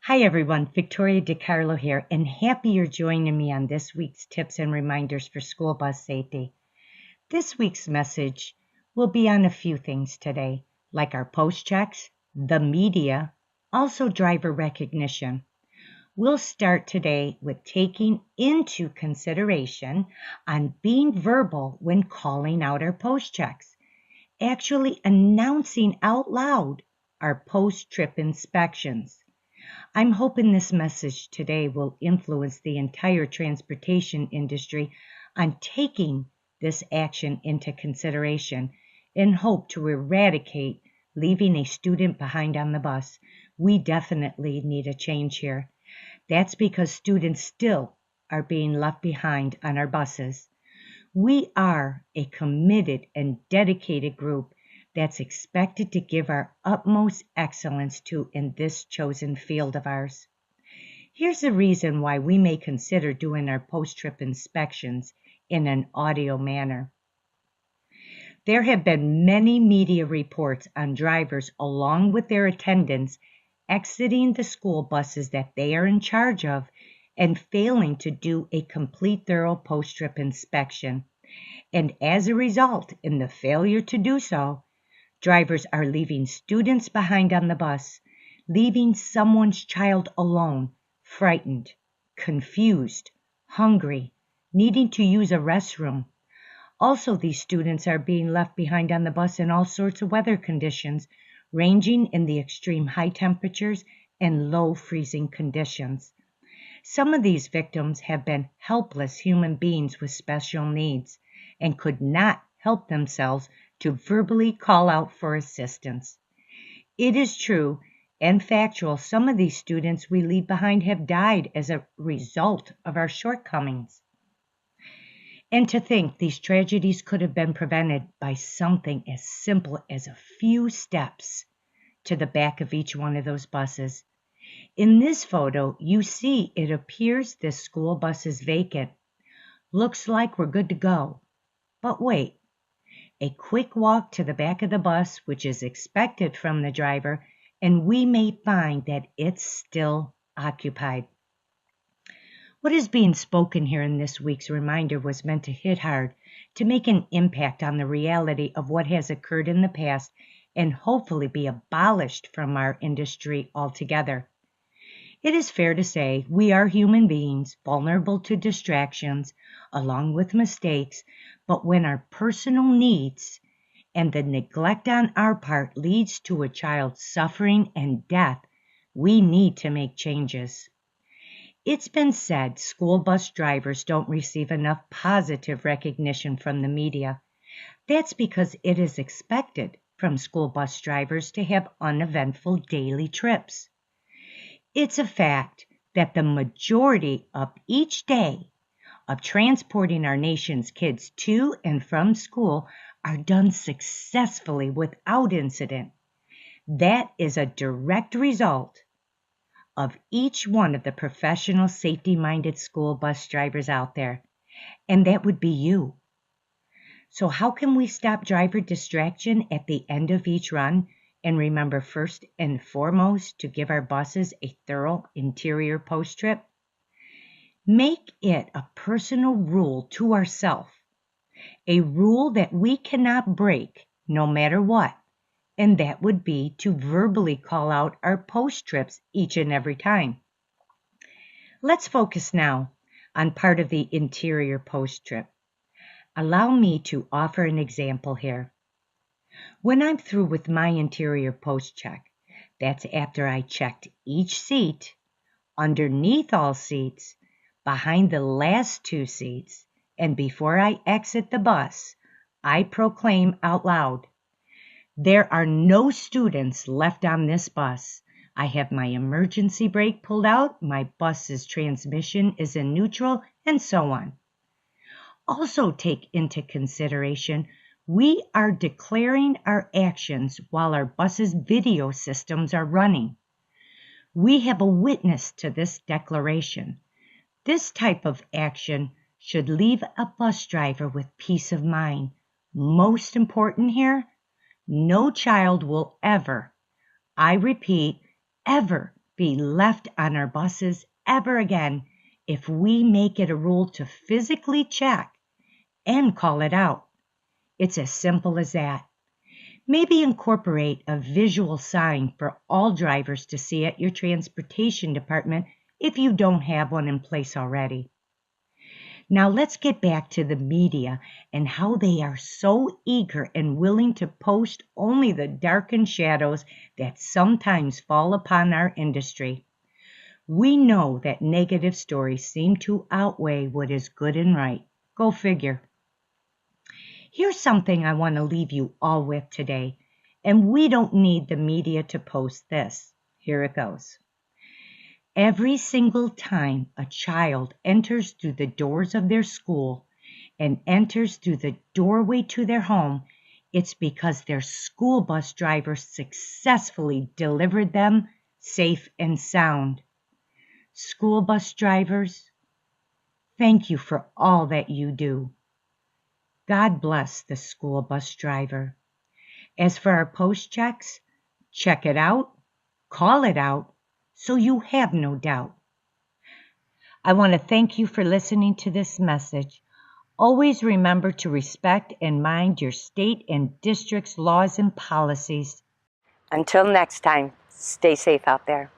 Hi everyone, Victoria DiCarlo here, and happy you're joining me on this week's tips and reminders for school bus safety. This week's message will be on a few things today, like our post checks, the media, also driver recognition. We'll start today with taking into consideration on being verbal when calling out our post checks, actually announcing out loud our post-trip inspections. I'm hoping this message today will influence the entire transportation industry on taking this action into consideration in hope to eradicate leaving a student behind on the bus. We definitely need a change here. That's because students still are being left behind on our buses. We are a committed and dedicated group that's expected to give our utmost excellence to in this chosen field of ours. Here's the reason why we may consider doing our post-trip inspections in an audio manner. There have been many media reports on drivers along with their attendants exiting the school buses that they are in charge of and failing to do a complete thorough post-trip inspection. And as a result, in the failure to do so, drivers are leaving students behind on the bus, leaving someone's child alone, frightened, confused, hungry, needing to use a restroom. Also, these students are being left behind on the bus in all sorts of weather conditions, ranging in the extreme high temperatures and low freezing conditions. Some of these victims have been helpless human beings with special needs and could not help themselves to verbally call out for assistance. It is true and factual some of these students we leave behind have died as a result of our shortcomings. And to think these tragedies could have been prevented by something as simple as a few steps to the back of each one of those buses. In this photo, you see it appears this school bus is vacant. Looks like we're good to go. But wait. A quick walk to the back of the bus, which is expected from the driver, and we may find that it's still occupied. What is being spoken here in this week's reminder was meant to hit hard, to make an impact on the reality of what has occurred in the past and hopefully be abolished from our industry altogether. It is fair to say we are human beings, vulnerable to distractions, along with mistakes, but when our personal needs and the neglect on our part leads to a child's suffering and death, we need to make changes. It's been said school bus drivers don't receive enough positive recognition from the media. That's because it is expected from school bus drivers to have uneventful daily trips. It's a fact that the majority of each day of transporting our nation's kids to and from school are done successfully without incident. That is a direct result of each one of the professional safety-minded school bus drivers out there, and that would be you. So how can we stop driver distraction at the end of each run and remember first and foremost to give our buses a thorough interior post-trip? Make it a personal rule to ourselves, a rule that we cannot break no matter what, and that would be to verbally call out our post-trips each and every time. Let's focus now on part of the interior post-trip. Allow me to offer an example here. When I'm through with my interior post-check, that's after I checked each seat, underneath all seats, behind the last two seats, and before I exit the bus, I proclaim out loud, there are no students left on this bus. I have my emergency brake pulled out, my bus's transmission is in neutral, and so on. Also take into consideration, we are declaring our actions while our bus's video systems are running. We have a witness to this declaration. This type of action should leave a bus driver with peace of mind. Most important here, no child will ever, I repeat, ever be left on our buses ever again if we make it a rule to physically check and call it out. It's as simple as that. Maybe incorporate a visual sign for all drivers to see at your transportation department if you don't have one in place already. Now let's get back to the media and how they are so eager and willing to post only the darkened shadows that sometimes fall upon our industry. We know that negative stories seem to outweigh what is good and right. Go figure. Here's something I want to leave you all with today, and we don't need the media to post this. Here it goes. Every single time a child enters through the doors of their school and enters through the doorway to their home, it's because their school bus driver successfully delivered them safe and sound. School bus drivers, thank you for all that you do. God bless the school bus driver. As for our post checks, check it out, call it out, so you have no doubt. I want to thank you for listening to this message. Always remember to respect and mind your state and district's laws and policies. Until next time, stay safe out there.